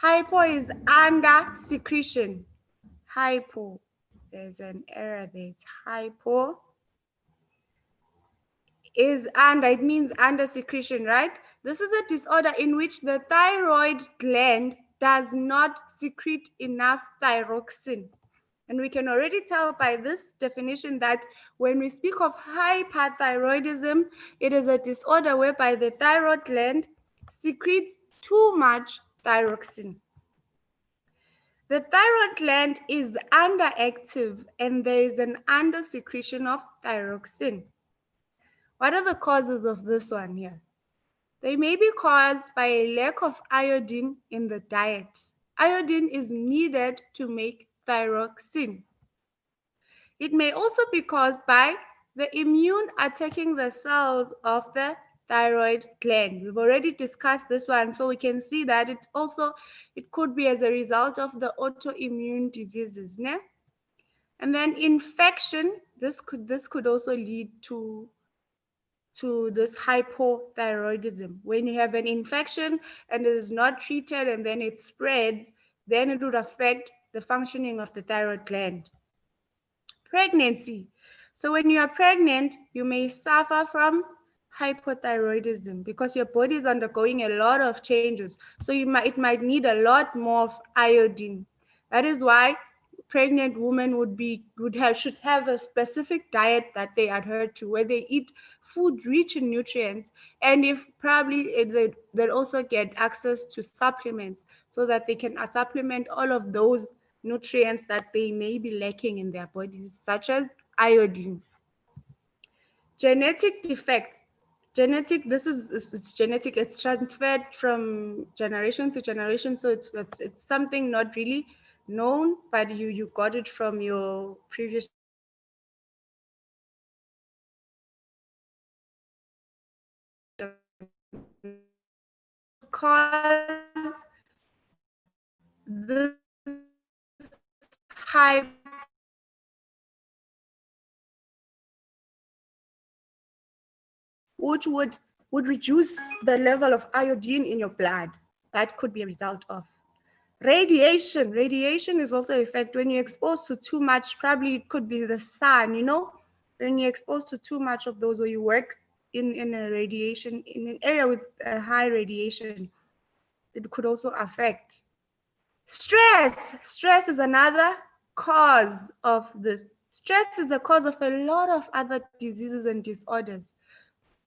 Hypo is under secretion. Hypo, there's an error there. It's hypo is under, it means under secretion, right? This is a disorder in which the thyroid gland does not secrete enough thyroxine. And we can already tell by this definition that when we speak of hyperthyroidism, it is a disorder whereby the thyroid gland secretes too much thyroxine. The thyroid gland is underactive and there is an undersecretion of thyroxine. What are the causes of this one here? They may be caused by a lack of iodine in the diet. Iodine is needed to make thyroxine. It may also be caused by the immune attacking the cells of the thyroid gland. We've already discussed this one, so we can see that it could be as a result of the autoimmune diseases, né? And then infection, this could also lead to this hypothyroidism. When you have an infection and it is not treated and then it spreads, then it would affect the functioning of the thyroid gland. Pregnancy. So when you are pregnant, you may suffer from hypothyroidism because your body is undergoing a lot of changes. So it might need a lot more of iodine. That is why pregnant women should have a specific diet that they adhere to, where they eat food rich in nutrients, and if probably they'll also get access to supplements so that they can supplement all of those nutrients that they may be lacking in their bodies, such as iodine. Genetic defects. It's genetic. It's transferred from generation to generation, so it's something not really known, but you got it from your previous cause this high which would reduce the level of iodine in your blood. That could be a result of radiation. Radiation is also an effect when you're exposed to too much. Probably it could be the sun, when you're exposed to too much of those, or you work in an area with a high radiation, it could also affect. Stress is another cause of this. Stress is a cause of a lot of other diseases and disorders.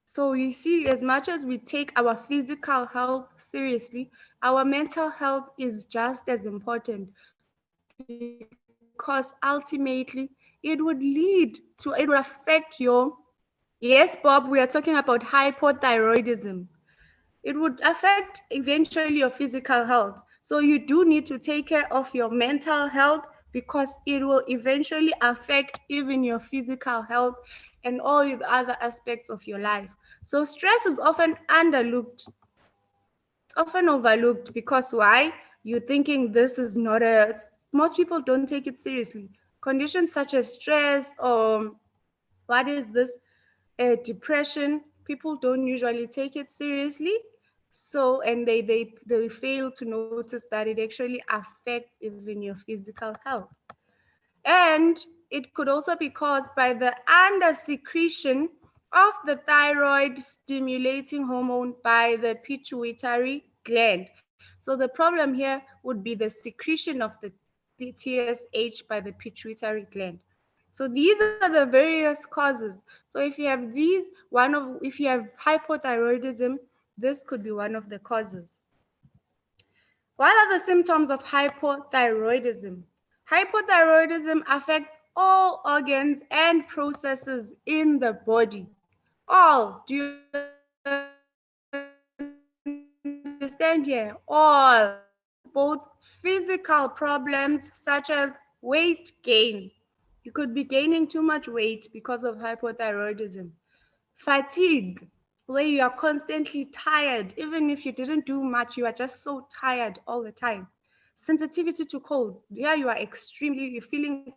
So you see, as much as we take our physical health seriously, our mental health is just as important, because ultimately it would affect your, yes, Bob, we are talking about hypothyroidism. It would affect eventually your physical health. So you do need to take care of your mental health, because it will eventually affect even your physical health and all the other aspects of your life. So stress is often underlooked. It's often overlooked because why? You're thinking this is not most people don't take it seriously. Conditions such as stress or what is this? Depression, people don't usually take it seriously. So, and they fail to notice that it actually affects even your physical health. And it could also be caused by the undersecretion of the thyroid stimulating hormone by the pituitary gland. So the problem here would be the secretion of the TSH by the pituitary gland. So these are the various causes. So if you have if you have hypothyroidism, this could be one of the causes. What are the symptoms of hypothyroidism? Hypothyroidism affects all organs and processes in the body. All. Do you understand here? All. Both physical problems such as weight gain. You could be gaining too much weight because of hypothyroidism. Fatigue, where you are constantly tired. Even if you didn't do much, you are just so tired all the time. Sensitivity to cold. Yeah, you're feeling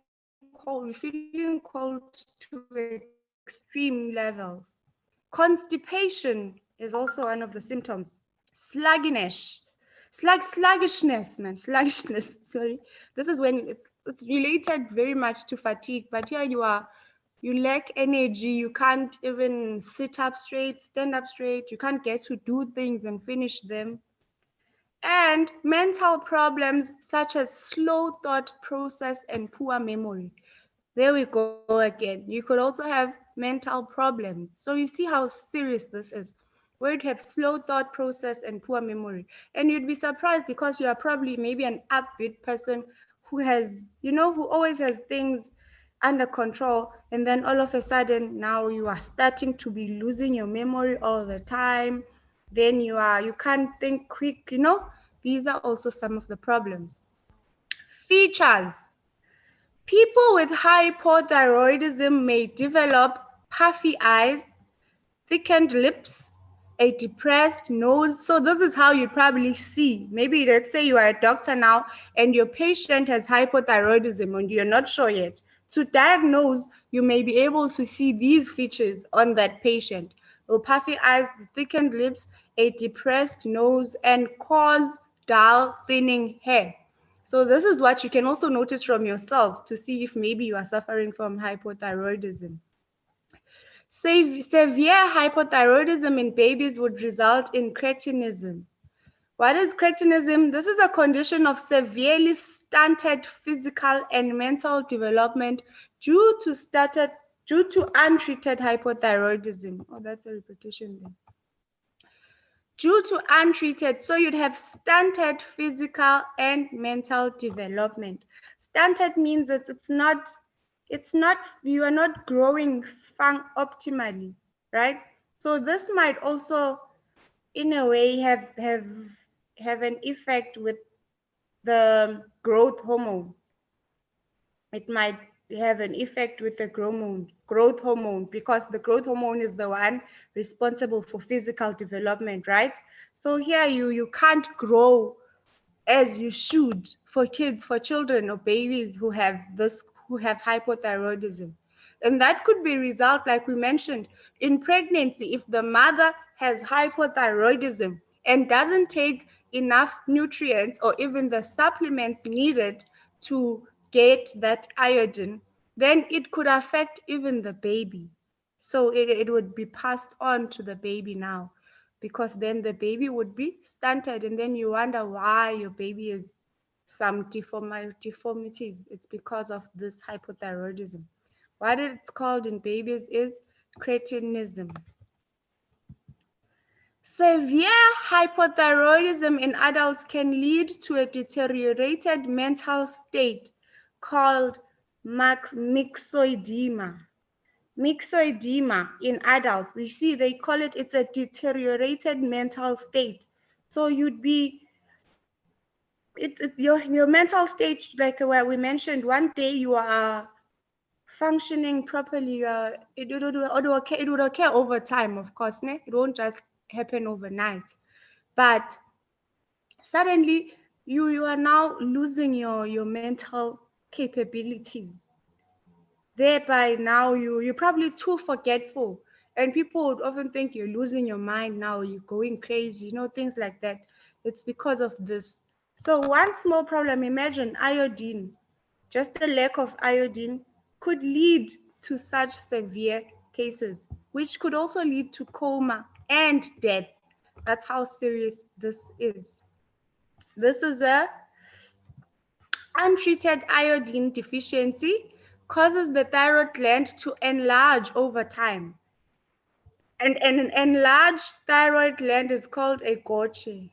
cold to extreme levels. Constipation is also one of the symptoms. Sluggishness. Sluggishness, man, sluggishness. Sorry, this is when it's related very much to fatigue. But here you lack energy. You can't even sit up straight, stand up straight. You can't get to do things and finish them. And mental problems such as slow thought process and poor memory. There we go again. You could also have mental problems. So you see how serious this is, where you'd have slow thought process and poor memory. And you'd be surprised because you are probably maybe an upbeat person who has, who always has things under control. And then all of a sudden, now you are starting to be losing your memory all the time. Then you can't think quick. These are also some of the problems. Features. People with hypothyroidism may develop puffy eyes, thickened lips, a depressed nose. So this is how you probably see. Maybe let's say you are a doctor now and your patient has hypothyroidism and you're not sure yet. To diagnose, you may be able to see these features on that patient. Puffy eyes, thickened lips, a depressed nose, and coarse, dull, thinning hair. So this is what you can also notice from yourself to see if maybe you are suffering from hypothyroidism. Severe hypothyroidism in babies would result in cretinism. What is cretinism? This is a condition of severely stunted physical and mental development due to untreated hypothyroidism. Oh, that's a repetition there. Due to untreated, so you'd have stunted physical and mental development. Stunted means that you are not growing optimally, right? So this might also in a way have an effect with the growth hormone. It might have an effect with the growth hormone, because the growth hormone is the one responsible for physical development, right? So here you can't grow as you should for kids, for children or babies who have hypothyroidism. And that could be result, like we mentioned, in pregnancy. If the mother has hypothyroidism and doesn't take enough nutrients or even the supplements needed to get that iodine, then it could affect even the baby. So it would be passed on to the baby now, because then the baby would be stunted, and then you wonder why your baby is some deformities. It's because of this hypothyroidism. What it's called in babies is cretinism. Severe hypothyroidism in adults can lead to a deteriorated mental state called myxoedema. Myxoedema in adults, you see, they call it's a deteriorated mental state. So you'd be, your mental state, like where we mentioned, one day you are functioning properly, it would occur over time, of course, ne? It won't just happen overnight. But suddenly you are now losing your mental capabilities. Thereby now you're probably too forgetful. And people would often think you're losing your mind now, you're going crazy, things like that. It's because of this. So one small problem, imagine iodine, just a lack of iodine could lead to such severe cases, which could also lead to coma and death. That's how serious this is. This is a untreated iodine deficiency causes the thyroid gland to enlarge over time. And an enlarged thyroid gland is called a goiter.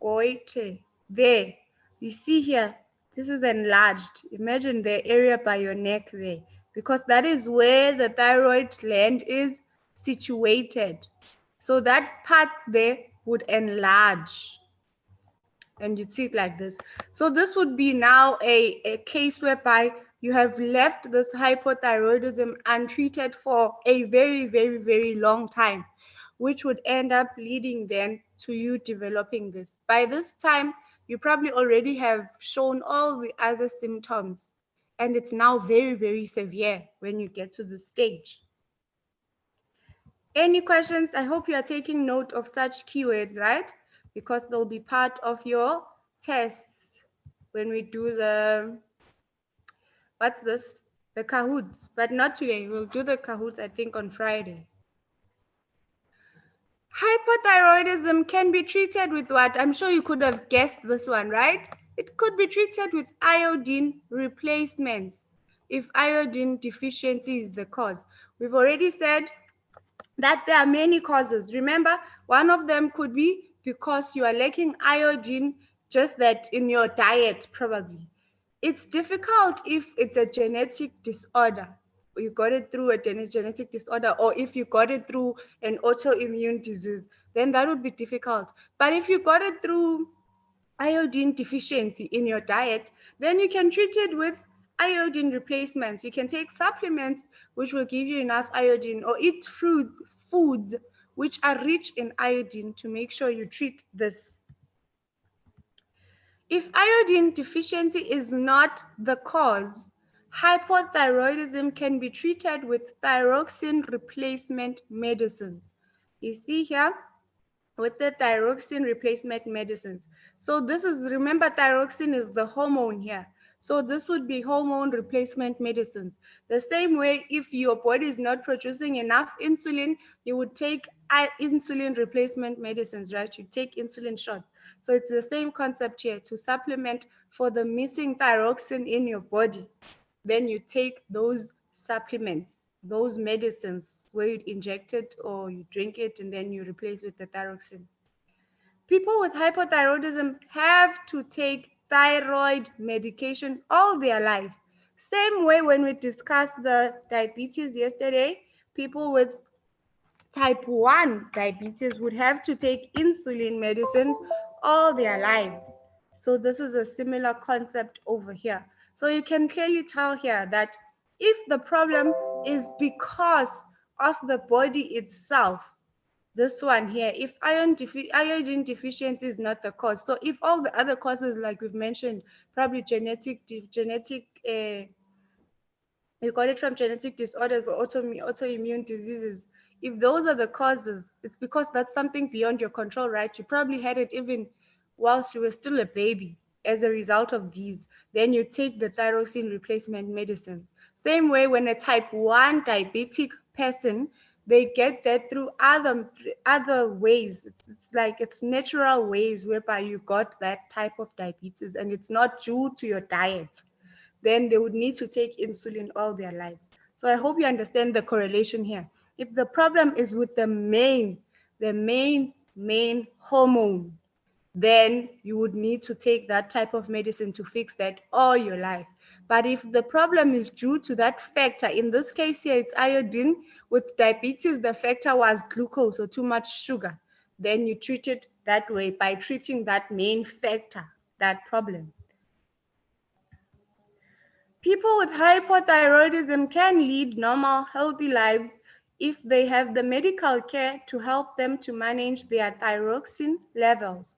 Goiter. There, you see here, this is enlarged. Imagine the area by your neck there, because that is where the thyroid gland is situated. So that part there would enlarge, and you'd see it like this. So this would be now a case whereby you have left this hypothyroidism untreated for a very, very, very long time, which would end up leading then to you developing this. By this time, you probably already have shown all the other symptoms, and it's now very, very severe when you get to the stage. Any questions? I hope you are taking note of such keywords, right? because they'll be part of your tests when we do the, what's this? The Kahoots, but not today. We'll do the Kahoots, I think, on Friday. Hypothyroidism can be treated with what? I'm sure you could have guessed this one, right? It could be treated with iodine replacements if iodine deficiency is the cause. We've already said that there are many causes. Remember, one of them could be because you are lacking iodine, just that in your diet, probably. It's difficult if it's a genetic disorder. You got it through a genetic disorder, or if you got it through an autoimmune disease, then that would be difficult. But if you got it through iodine deficiency in your diet, then you can treat it with iodine replacements. You can take supplements which will give you enough iodine, or eat foods which are rich in iodine to make sure you treat this. If iodine deficiency is not the cause, hypothyroidism can be treated with thyroxine replacement medicines. You see here, with the thyroxine replacement medicines. So this is, remember, thyroxine is the hormone here. So this would be hormone replacement medicines. The same way, if your body is not producing enough insulin, you would take insulin replacement medicines, right? You take insulin shots. So it's the same concept here, to supplement for the missing thyroxine in your body. Then you take those supplements, those medicines, where you inject it or you drink it and then you replace with the thyroxine. People with hypothyroidism have to take thyroid medication all their life. Same way when we discussed the diabetes yesterday, people with type 1 diabetes would have to take insulin medicines all their lives. So this is a similar concept over here. So you can clearly tell here that if the problem is because of the body itself, this one here, if iodine deficiency is not the cause, so if all the other causes, like we've mentioned, probably genetic, you got it from genetic disorders or autoimmune diseases. If those are the causes, it's because that's something beyond your control, right? You probably had it even whilst you were still a baby as a result of these. Then you take the thyroxine replacement medicines. Same way when a type 1 diabetic person, they get that through other ways. It's like it's natural ways whereby you got that type of diabetes, and it's not due to your diet. Then they would need to take insulin all their lives. So I hope you understand the correlation here. If the problem is with the main hormone, then you would need to take that type of medicine to fix that all your life. But if the problem is due to that factor, in this case here, it's iodine. With diabetes, the factor was glucose or too much sugar. Then you treat it that way, by treating that main factor, that problem. People with hypothyroidism can lead normal, healthy lives if they have the medical care to help them to manage their thyroxine levels.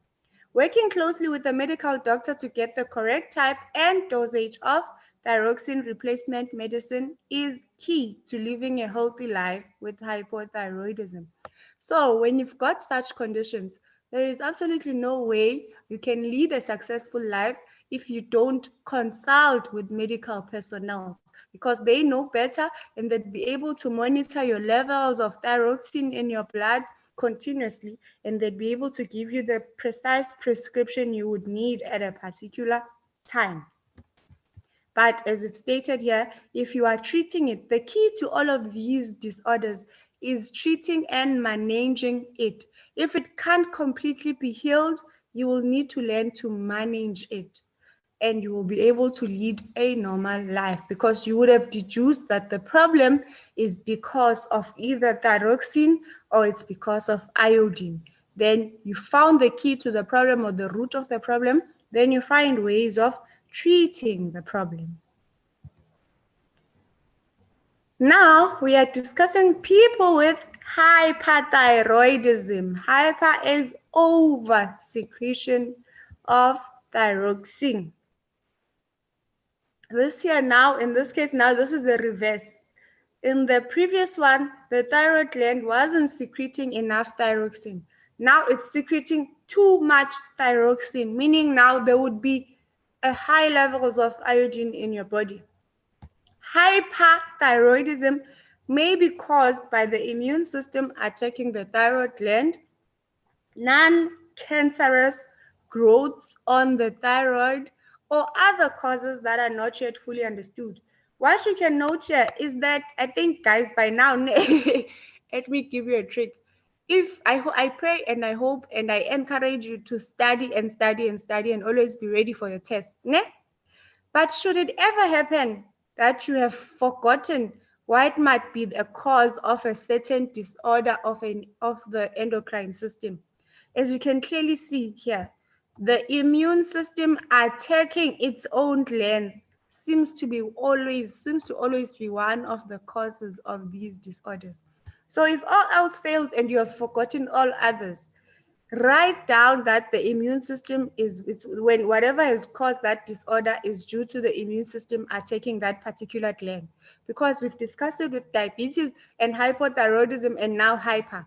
Working closely with a medical doctor to get the correct type and dosage of thyroxine replacement medicine is key to living a healthy life with hypothyroidism. So when you've got such conditions, there is absolutely no way you can lead a successful life if you don't consult with medical personnel, because they know better and they'd be able to monitor your levels of thyroxine in your blood continuously, and they'd be able to give you the precise prescription you would need at a particular time. But as we've stated here, if you are treating it, the key to all of these disorders is treating and managing it. If it can't completely be healed, you will need to learn to manage it, and you will be able to lead a normal life, because you would have deduced that the problem is because of either thyroxine or it's because of iodine. Then you found the key to the problem or the root of the problem, then you find ways of treating the problem. Now we are discussing people with hyperthyroidism. Hyper is over secretion of thyroxine. This here now, in this case now, this is the reverse. In the previous one, the thyroid gland wasn't secreting enough thyroxine. Now it's secreting too much thyroxine, meaning now there would be a high levels of iodine in your body. Hyperthyroidism may be caused by the immune system attacking the thyroid gland, non-cancerous growths on the thyroid, or other causes that are not yet fully understood. What you can note here is that I think, guys, by now, let me give you a trick. If I pray and I hope and I encourage you to study and study and study and always be ready for your tests. Ne? But should it ever happen that you have forgotten what might be the cause of a certain disorder of the endocrine system, as you can clearly see here, the immune system attacking its own gland seems to always be one of the causes of these disorders. So if all else fails and you have forgotten all others, write down that the immune system it's when whatever has caused that disorder is due to the immune system attacking that particular gland. Because we've discussed it with diabetes and hypothyroidism and now hyper.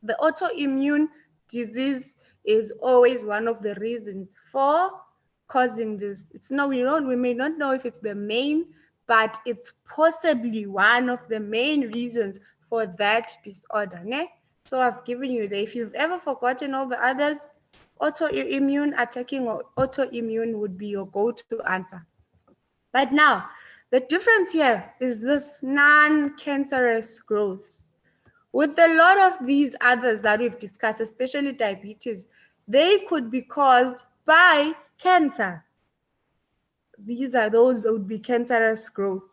The autoimmune disease is always one of the reasons for causing this. We may not know if it's the main, but it's possibly one of the main reasons for that disorder. Ne? So I've given you that if you've ever forgotten all the others, autoimmune attacking or autoimmune would be your go-to answer. But now, the difference here is this non-cancerous growths. With a lot of these others that we've discussed, especially diabetes, they could be caused by cancer. These are those that would be cancerous growth.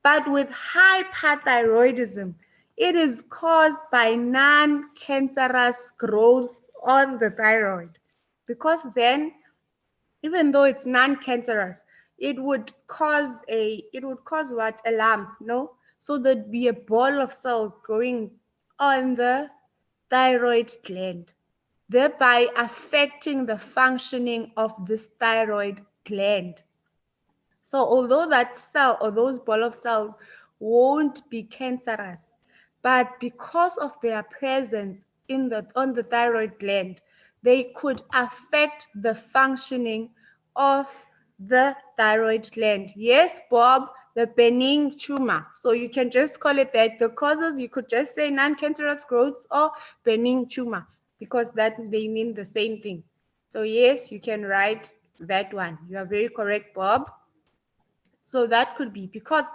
But with hyperthyroidism, it is caused by non-cancerous growth on the thyroid. Because then, even though it's non-cancerous, it would cause what? A lump, no? So there'd be a ball of cells growing on the thyroid gland, thereby affecting the functioning of this thyroid gland. So although that cell or those ball of cells won't be cancerous, but because of their presence on the thyroid gland, they could affect the functioning of the thyroid gland. Yes, Bob, the benign tumor. So you can just call it that. The causes, you could just say non-cancerous growth or benign tumor, because that they mean the same thing. So yes, you can write that one. You are very correct, Bob. So that could be because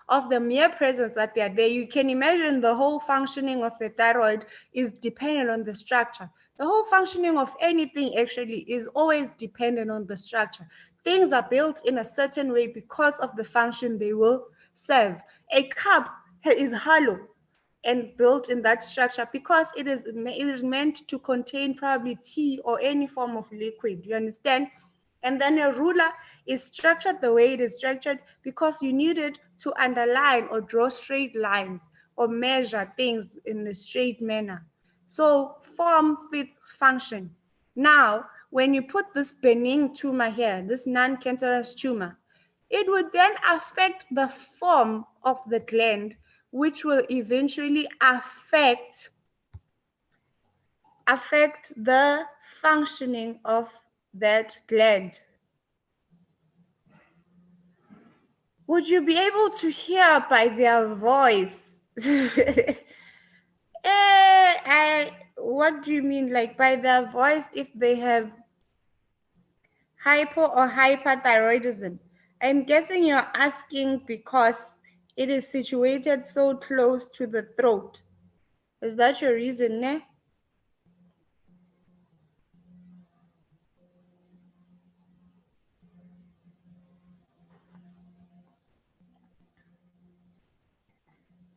of the mere presence that they are there. You can imagine the whole functioning of the thyroid is dependent on the structure. The whole functioning of anything actually is always dependent on the structure. Things are built in a certain way because of the function they will serve. A cup is hollow and built in that structure because it is meant to contain probably tea or any form of liquid. You understand? And then a ruler is structured the way it is structured because you need it to underline or draw straight lines or measure things in a straight manner. So form fits function. Now, when you put this benign tumor here, this non-cancerous tumor, it would then affect the form of the gland, which will eventually affect the functioning of that gland. Would you be able to hear by their voice? What do you mean, like by their voice, if they have hypo or hyperthyroidism? I'm guessing you're asking because it is situated so close to the throat. Is that your reason, ne?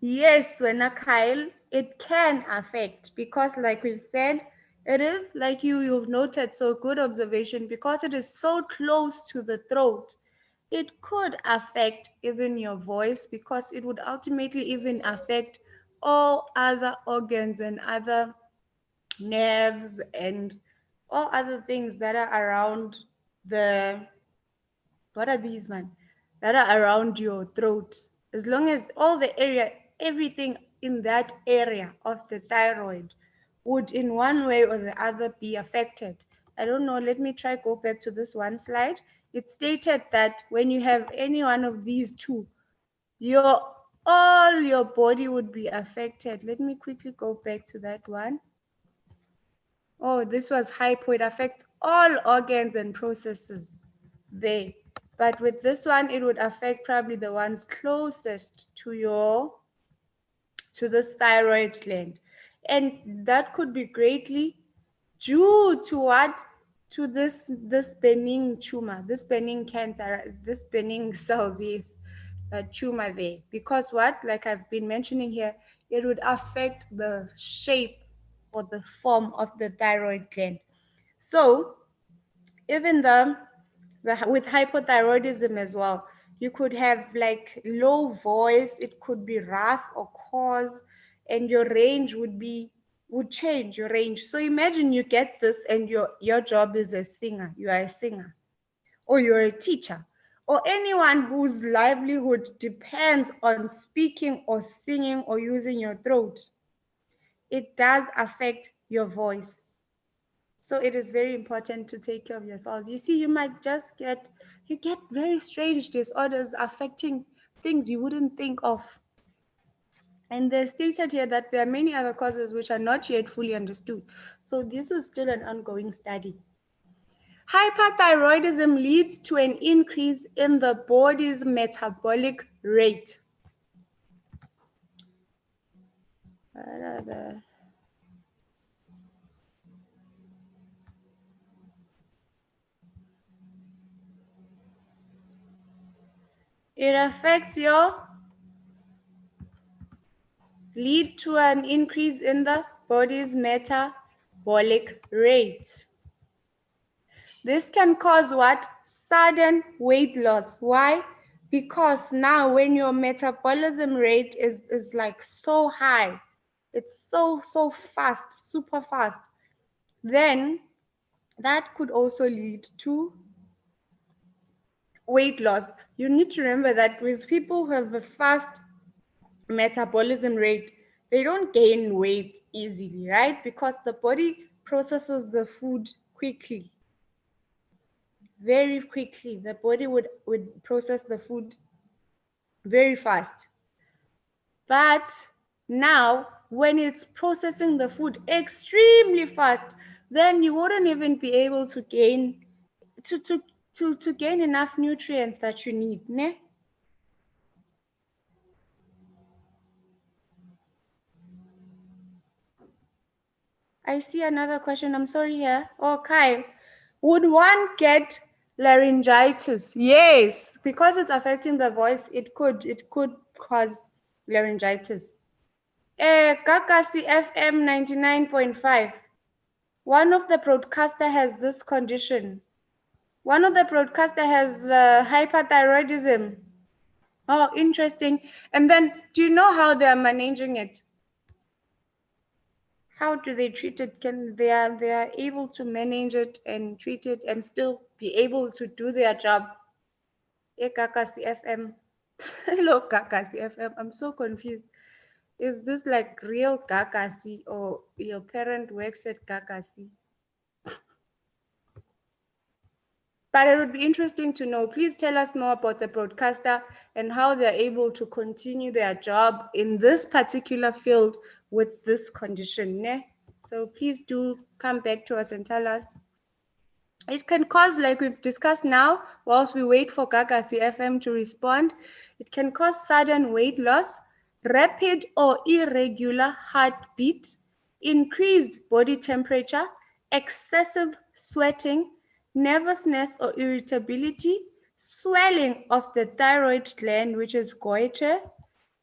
Yes, when a Kyle, it can affect because like we've said, it is like you've noted, so good observation, because it is so close to the throat, it could affect even your voice because it would ultimately even affect all other organs and other nerves and all other things that are around the, what are these, man? That are around your throat. As long as all the area, everything in that area of the thyroid would in one way or the other be affected. I don't know, let me try go back to this one slide. It stated that when you have any one of these two, all your body would be affected. Let me quickly go back to that one. Oh, this was hypo. It affects all organs and processes there. But with this one, it would affect probably the ones closest to this thyroid gland. And that could be greatly due to what? To this benign tumor, this benign cancer, this benign cells, yes, tumor there. Because what? Like I've been mentioning here, it would affect the shape or the form of the thyroid gland. So even with hypothyroidism as well, you could have like low voice, it could be rough or coarse, and your range would change your range. So imagine you get this and your job is a singer, you are a singer, or you're a teacher, or anyone whose livelihood depends on speaking or singing or using your throat. It does affect your voice. So it is very important to take care of yourselves. You see, you might just you get very strange disorders affecting things you wouldn't think of. And they stated here that there are many other causes which are not yet fully understood. So this is still an ongoing study. Hyperthyroidism leads to an increase in the body's metabolic rate. It affects lead to an increase in the body's metabolic rate. This can cause what? Sudden weight loss. Why? Because now when your metabolism rate is like so high, it's so fast, super fast, then that could also lead to weight loss. You need to remember that with people who have a fast metabolism rate, they don't gain weight easily, right? Because the body processes the food quickly. Very quickly. The body would process the food very fast. But now, when it's processing the food extremely fast, then you wouldn't even be able to gain to gain enough nutrients that you need, ne? I see another question. I'm sorry here. Oh, Kyle, would one get laryngitis? Yes, because it's affecting the voice. It could cause laryngitis. Kakasi FM 99.5. One of the broadcaster has this condition. One of the broadcaster has the hyperthyroidism. Oh, interesting. And then, do you know how they are managing it? How do they treat it? Can they are able to manage it and treat it and still be able to do their job? Kakasi FM. Hello, Kakasi FM. I'm so confused. Is this like real Kakasi or your parent works at Kakasi? But it would be interesting to know. Please tell us more about the broadcaster and how they're able to continue their job in this particular field with this condition. Ne? So please do come back to us and tell us. It can cause, like we've discussed now, whilst we wait for Kakasi FM to respond, it can cause sudden weight loss, rapid or irregular heartbeat, increased body temperature, excessive sweating, nervousness or irritability, swelling of the thyroid gland, which is goiter,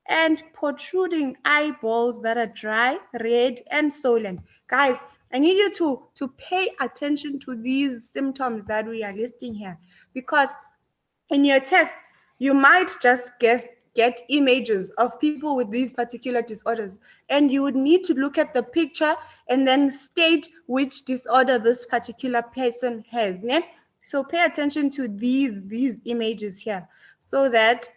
and protruding eyeballs that are dry, red, and swollen. Guys, I need you to pay attention to these symptoms that we are listing here, because in your tests, you might just get images of people with these particular disorders, and you would need to look at the picture and then state which disorder this particular person has. Yeah? So pay attention to these images here, so that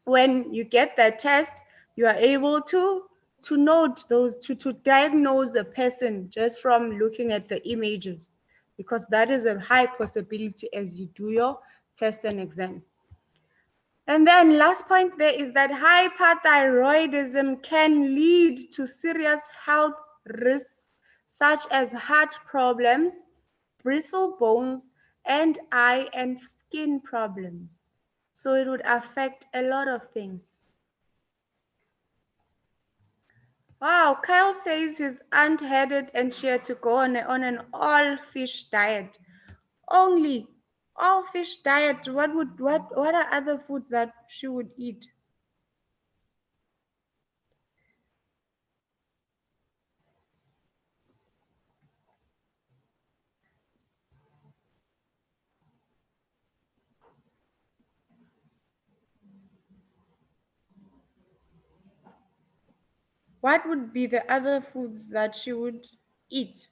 when you get that test, you are able to note those, to diagnose a person just from looking at the images, because that is a high possibility as you do your tests and exams. And then last point there is that hyperthyroidism can lead to serious health risks such as heart problems, brittle bones, and eye and skin problems. So it would affect a lot of things. Wow, Kyle says his aunt had it and she had to go on an all-fish diet. Only all-fish diet. What are other foods that she would eat? What would be the other foods that she would eat?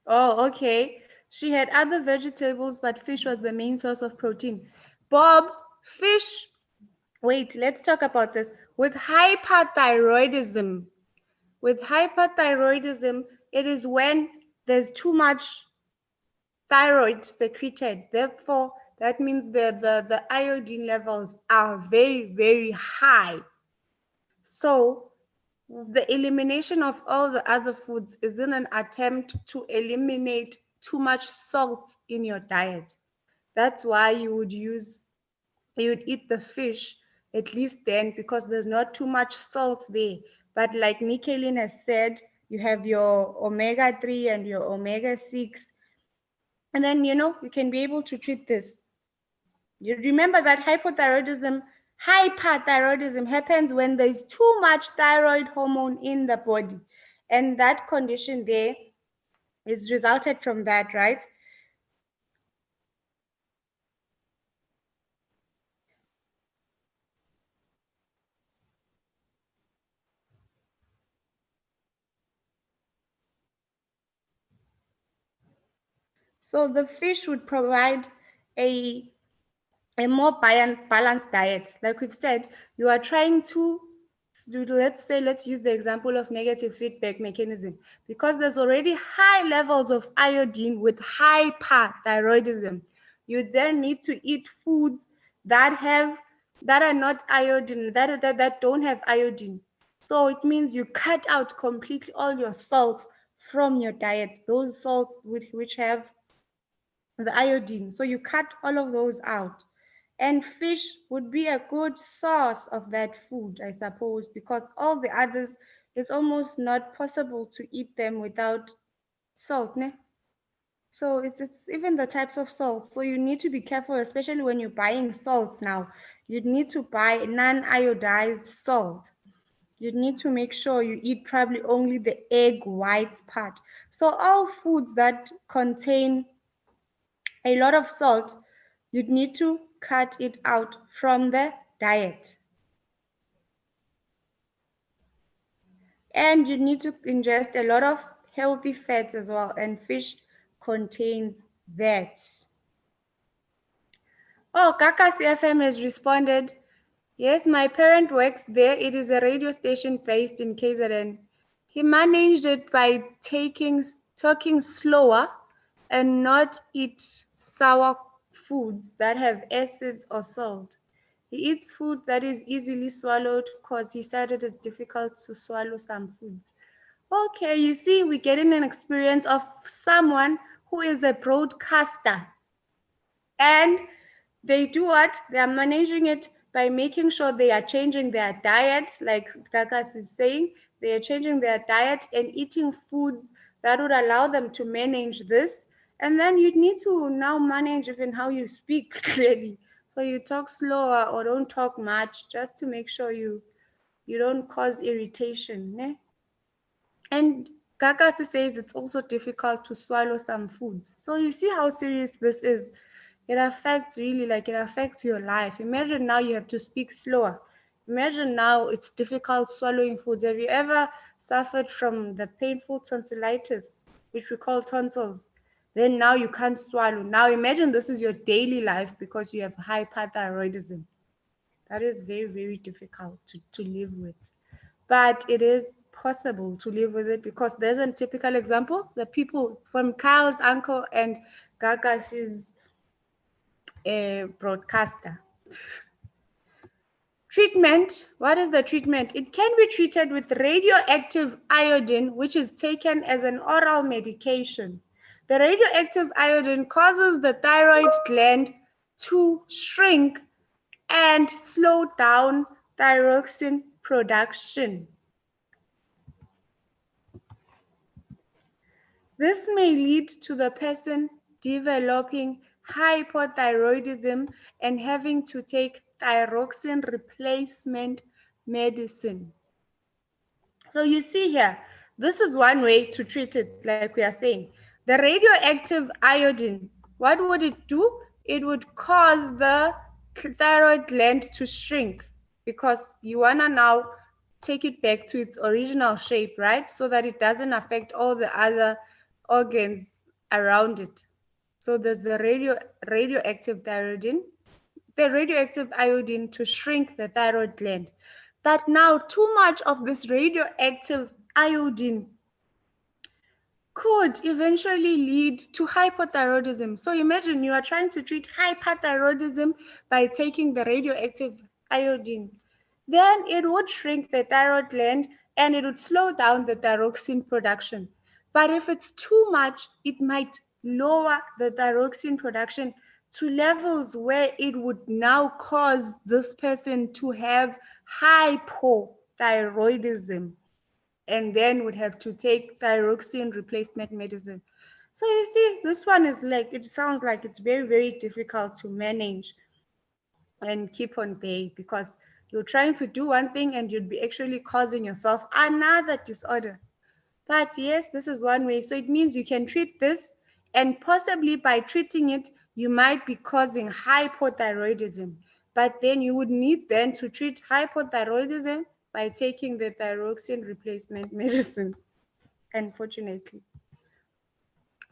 Oh, okay. She had other vegetables, but fish was the main source of protein. Bob, fish. Wait, let's talk about this. With hyperthyroidism, it is when there's too much thyroid secreted. Therefore, that means the iodine levels are very, very high. So the elimination of all the other foods is in an attempt to eliminate too much salt in your diet. That's why you'd eat the fish at least then, because there's not too much salt there. But like Michelin has said, you have your omega-3 and your omega-6, and then you can be able to treat this. You remember that hyperthyroidism happens when there's too much thyroid hormone in the body, and that condition there is resulted from that, right? So the fish would provide a more balanced diet. Like we've said, you are trying to let's use the example of negative feedback mechanism, because there's already high levels of iodine with hyperthyroidism. You then need to eat foods that are not iodine, that don't have iodine. So it means you cut out completely all your salts from your diet, those salts which have the iodine. So you cut all of those out. And fish would be a good source of that food, I suppose, because all the others, it's almost not possible to eat them without salt, ne? So it's even the types of salt. So you need to be careful, especially when you're buying salts now. You'd need to buy non-iodized salt. You need to make sure you eat probably only the egg white part. So all foods that contain a lot of salt, you'd need to cut it out from the diet. And you need to ingest a lot of healthy fats as well, and fish contains that. Oh, Kaka CFM has responded. Yes, my parent works there. It is a radio station based in KZN. He managed it by talking slower and not eat sour foods that have acids or salt. He eats food that is easily swallowed because he said it is difficult to swallow some foods. Okay, you see, we're getting an experience of someone who is a broadcaster. And they do what? They are managing it by making sure they are changing their diet, like Kakas is saying, they are changing their diet and eating foods that would allow them to manage this. And then you need to now manage even how you speak clearly. So you talk slower or don't talk much, just to make sure you don't cause irritation. Ne? And Kakasi says it's also difficult to swallow some foods. So you see how serious this is. It affects your life. Imagine now you have to speak slower. Imagine now it's difficult swallowing foods. Have you ever suffered from the painful tonsillitis, which we call tonsils? Then now you can't swallow. Now imagine this is your daily life because you have hyperthyroidism. That is very, very difficult to live with. But it is possible to live with it because there's a typical example. The people from Kyle's uncle and Gaga's broadcaster. Treatment. What is the treatment? It can be treated with radioactive iodine, which is taken as an oral medication. The radioactive iodine causes the thyroid gland to shrink and slow down thyroxine production. This may lead to the person developing hypothyroidism and having to take thyroxine replacement medicine. So you see here, this is one way to treat it, like we are saying. The radioactive iodine, what would it do? It would cause the thyroid gland to shrink because you want to now take it back to its original shape, right? So that it doesn't affect all the other organs around it. So there's the radioactive iodine to shrink the thyroid gland. But now too much of this radioactive iodine could eventually lead to hypothyroidism. So imagine you are trying to treat hyperthyroidism by taking the radioactive iodine. Then it would shrink the thyroid gland and it would slow down the thyroxine production. But if it's too much, it might lower the thyroxine production to levels where it would now cause this person to have hypothyroidism and then would have to take thyroxine replacement medicine. So you see, this one is like, it sounds like it's very, very difficult to manage and keep on bay because you're trying to do one thing and you'd be actually causing yourself another disorder. But yes, this is one way. So it means you can treat this, and possibly by treating it, you might be causing hypothyroidism. But then you would need then to treat hypothyroidism by taking the thyroxine replacement medicine, unfortunately.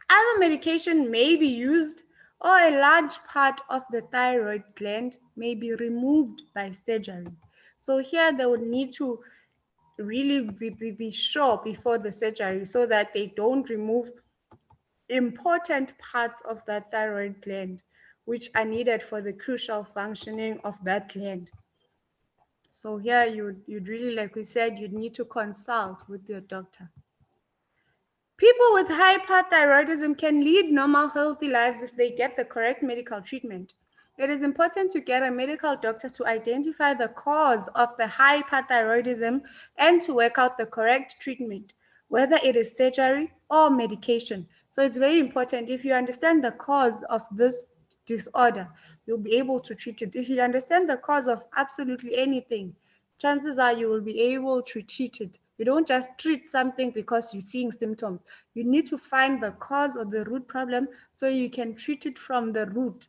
Other medication may be used, or a large part of the thyroid gland may be removed by surgery. So here they would need to really be sure before the surgery so that they don't remove important parts of that thyroid gland which are needed for the crucial functioning of that gland. So here you'd really, like we said, you'd need to consult with your doctor. People with hyperthyroidism can lead normal, healthy lives if they get the correct medical treatment. It is important to get a medical doctor to identify the cause of the hyperthyroidism and to work out the correct treatment, whether it is surgery or medication. So it's very important. If you understand the cause of this disorder, you'll be able to treat it. If you understand the cause of absolutely anything, chances are you will be able to treat it. You don't just treat something because you're seeing symptoms. You need to find the cause of the root problem so you can treat it from the root.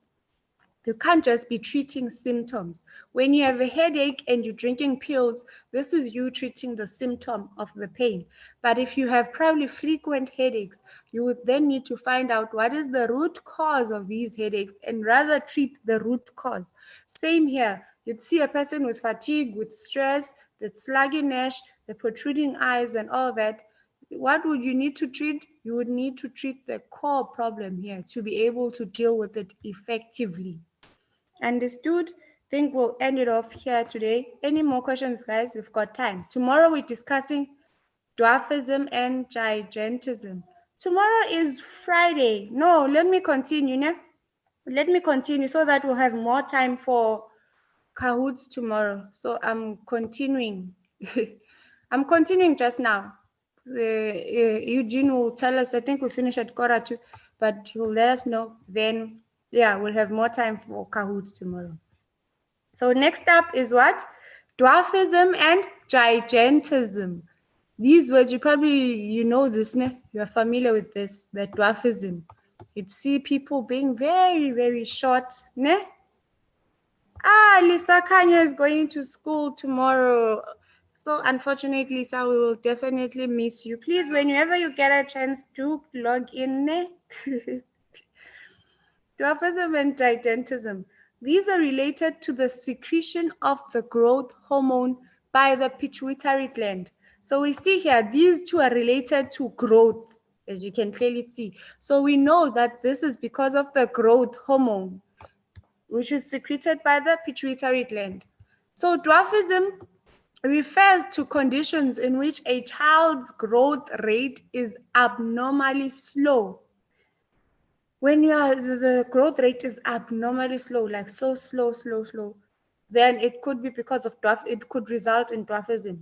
You can't just be treating symptoms. When you have a headache and you're drinking pills, this is you treating the symptom of the pain. But if you have probably frequent headaches, you would then need to find out what is the root cause of these headaches and rather treat the root cause. Same here. You'd see a person with fatigue, with stress, the sluggishness, the protruding eyes, and all that. What would you need to treat? You would need to treat the core problem here to be able to deal with it effectively. Understood? Think we'll end it off here today. Any more questions, guys? We've got time. Tomorrow we're discussing dwarfism and gigantism. Tomorrow is Friday. No, let me continue. Ne? Let me continue so that we'll have more time for Kahoots tomorrow. So I'm continuing. I'm continuing just now. Eugene will tell us, I think we finish at 1:45, but he'll let us know. Then, yeah, we'll have more time for Kahoots tomorrow. So next up is what? Dwarfism and gigantism. These words, you know this, ne? You're familiar with this, the dwarfism. You'd see people being very, very short, ne? Lisa Kanya is going to school tomorrow. So unfortunately, Lisa, we will definitely miss you. Please, whenever you get a chance, do log in. Dwarfism and gigantism. These are related to the secretion of the growth hormone by the pituitary gland. So we see here, these two are related to growth, as you can clearly see. So we know that this is because of the growth hormone, which is secreted by the pituitary gland. So dwarfism refers to conditions in which a child's growth rate is abnormally slow. When the growth rate is abnormally slow, like so slow, then it could be because of it could result in dwarfism.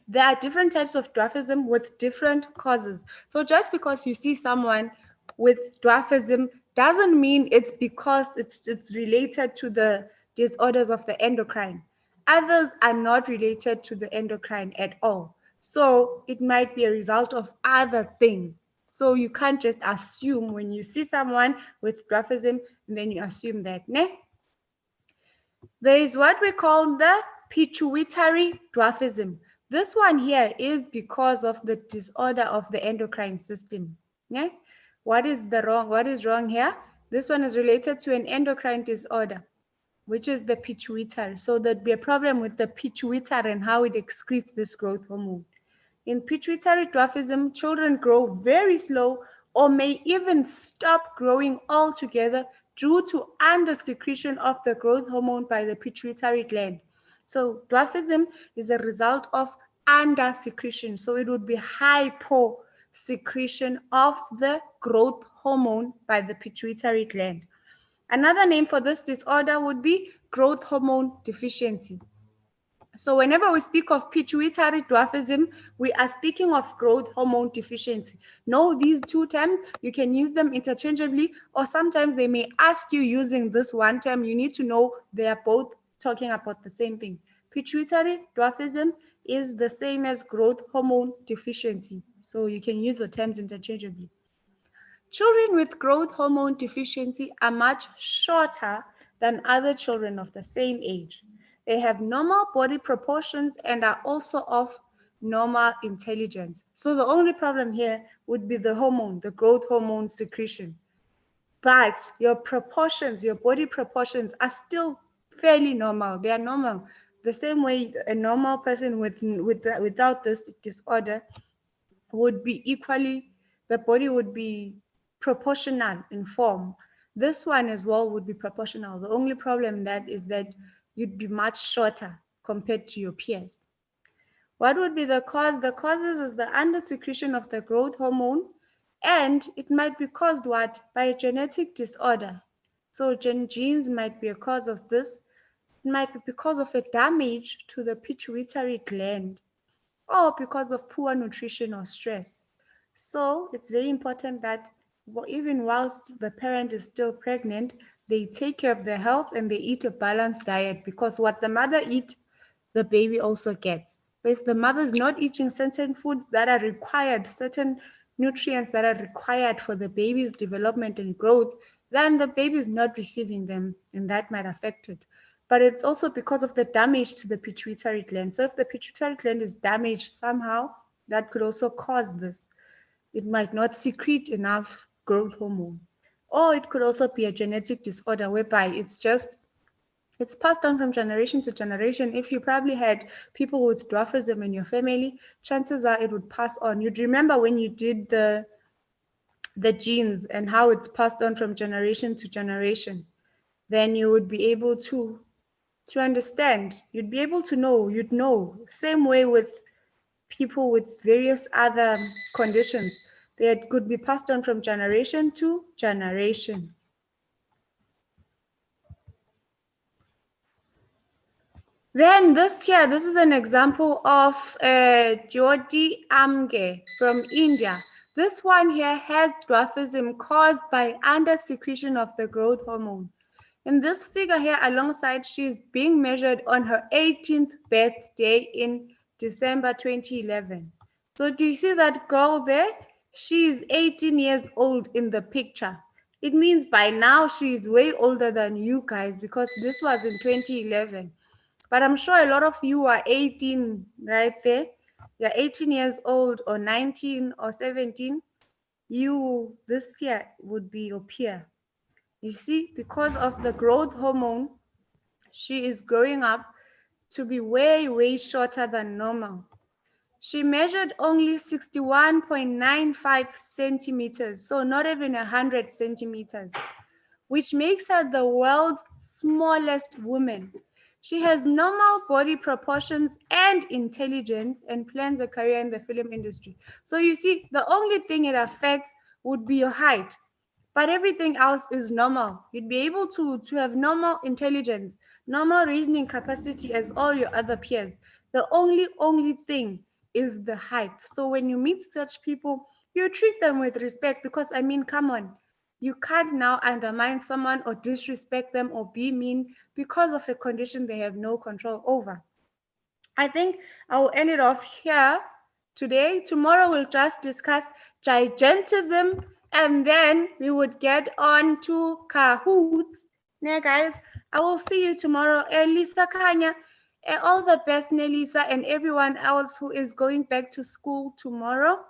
There are different types of dwarfism with different causes. So just because you see someone with dwarfism doesn't mean it's because it's related to the disorders of the endocrine. Others are not related to the endocrine at all. So it might be a result of other things. So you can't just assume when you see someone with dwarfism and then you assume that, ne? There is what we call the pituitary dwarfism. This one here is because of the disorder of the endocrine system. Yeah? What is wrong here? This one is related to an endocrine disorder, which is the pituitary. So there'd be a problem with the pituitary and how it excretes this growth hormone. In pituitary dwarfism, children grow very slow or may even stop growing altogether due to under-secretion of the growth hormone by the pituitary gland. So dwarfism is a result of under-secretion. So it would be hypo-secretion of the growth hormone by the pituitary gland. Another name for this disorder would be growth hormone deficiency. So whenever we speak of pituitary dwarfism, we are speaking of growth hormone deficiency. Know these two terms, you can use them interchangeably, or sometimes they may ask you using this one term, you need to know they are both talking about the same thing. Pituitary dwarfism is the same as growth hormone deficiency. So you can use the terms interchangeably. Children with growth hormone deficiency are much shorter than other children of the same age. They have normal body proportions and are also of normal intelligence. So the only problem here would be the hormone, the growth hormone secretion. But your proportions, your body proportions are still fairly normal. They are normal. The same way a normal person without this disorder would be equally, the body would be proportional in form. This one as well would be proportional. The only problem that is that you'd be much shorter compared to your peers. What would be the cause? The causes is the under-secretion of the growth hormone, and it might be caused what? By a genetic disorder. So genes might be a cause of this. It might be because of a damage to the pituitary gland or because of poor nutrition or stress. So it's very important that even whilst the parent is still pregnant, they take care of their health and they eat a balanced diet, because what the mother eats, the baby also gets. But if the mother is not eating certain foods that are required, certain nutrients that are required for the baby's development and growth, then the baby is not receiving them, and that might affect it. But it's also because of the damage to the pituitary gland. So if the pituitary gland is damaged somehow, that could also cause this. It might not secrete enough growth hormone. Or it could also be a genetic disorder whereby it's passed on from generation to generation. If you probably had people with dwarfism in your family, chances are it would pass on. You'd remember when you did the genes and how it's passed on from generation to generation. Then you would be able to understand. You'd be able to know. You'd know. Same way with people with various other conditions. They could be passed on from generation to generation. Then this is an example of Jyoti Amge from India. This one here has dwarfism caused by under-secretion of the growth hormone. In this figure here alongside, she's being measured on her 18th birthday in December 2011. So do you see that girl there? She's 18 years old in the picture. It means by now she is way older than you guys because this was in 2011. But I'm sure a lot of you are 18 right there. You're 18 years old or 19 or 17. You, this year, would be your peer. You see, because of the growth hormone, she is growing up to be way, way shorter than normal. She measured only 61.95 centimeters, so not even 100 centimeters, which makes her the world's smallest woman. She has normal body proportions and intelligence and plans a career in the film industry. So you see, the only thing it affects would be your height, but everything else is normal. You'd be able to have normal intelligence, normal reasoning capacity as all your other peers. The only thing is the height. So when you meet such people, you treat them with respect because I mean, come on. You can't now undermine someone or disrespect them or be mean because of a condition they have no control over. I think I'll end it off here today. Tomorrow we'll just discuss gigantism and then we would get on to cahoots. Now, guys, I will see you tomorrow. Lisa Kanya, all the best, Nelisa, and everyone else who is going back to school tomorrow.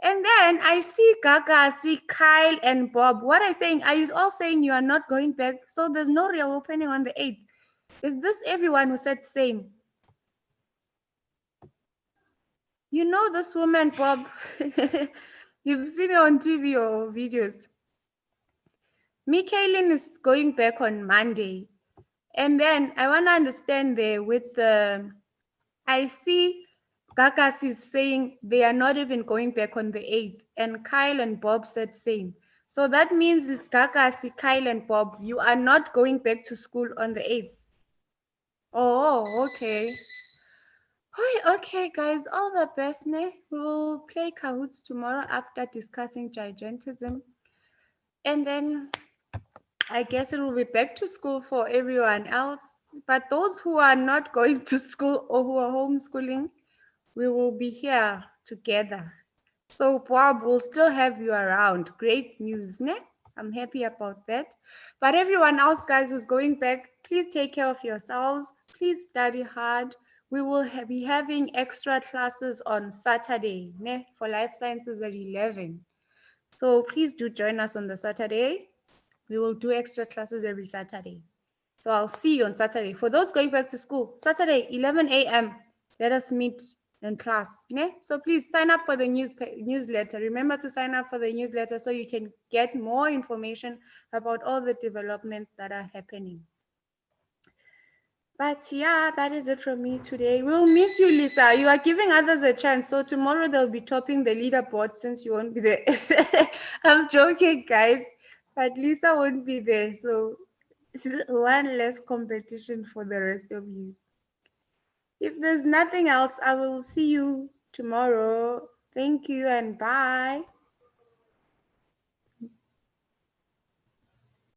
And then I see Gaga, I see Kyle and Bob. What are you saying? Are you all saying you are not going back? So there's no reopening on the 8th. Is this everyone who said same? You know this woman, Bob. You've seen her on TV or videos. Mikaelin is going back on Monday. And then I want to understand there with the, I see Gagas is saying they are not even going back on the 8th. And Kyle and Bob said same. So that means Gagas, Kyle and Bob, you are not going back to school on the 8th. Oh, okay. Okay, guys, all the best. Ne? We'll play Kahoots tomorrow after discussing gigantism. And then I guess it will be back to school for everyone else. But those who are not going to school or who are homeschooling, we will be here together. So Bob will still have you around. Great news, ne? I'm happy about that. But everyone else, guys, who's going back, please take care of yourselves. Please study hard. We will be having extra classes on Saturday, ne? For life sciences at 11. So please do join us on the Saturday. We will do extra classes every Saturday. So I'll see you on Saturday. For those going back to school, Saturday, 11 a.m., let us meet in class. Ne? So please sign up for the newsletter. Remember to sign up for the newsletter so you can get more information about all the developments that are happening. But yeah, that is it from me today. We'll miss you, Lisa. You are giving others a chance. So tomorrow they'll be topping the leaderboard since you won't be there. I'm joking, guys. But Lisa won't be there. So one less competition for the rest of you. If there's nothing else, I will see you tomorrow. Thank you and bye.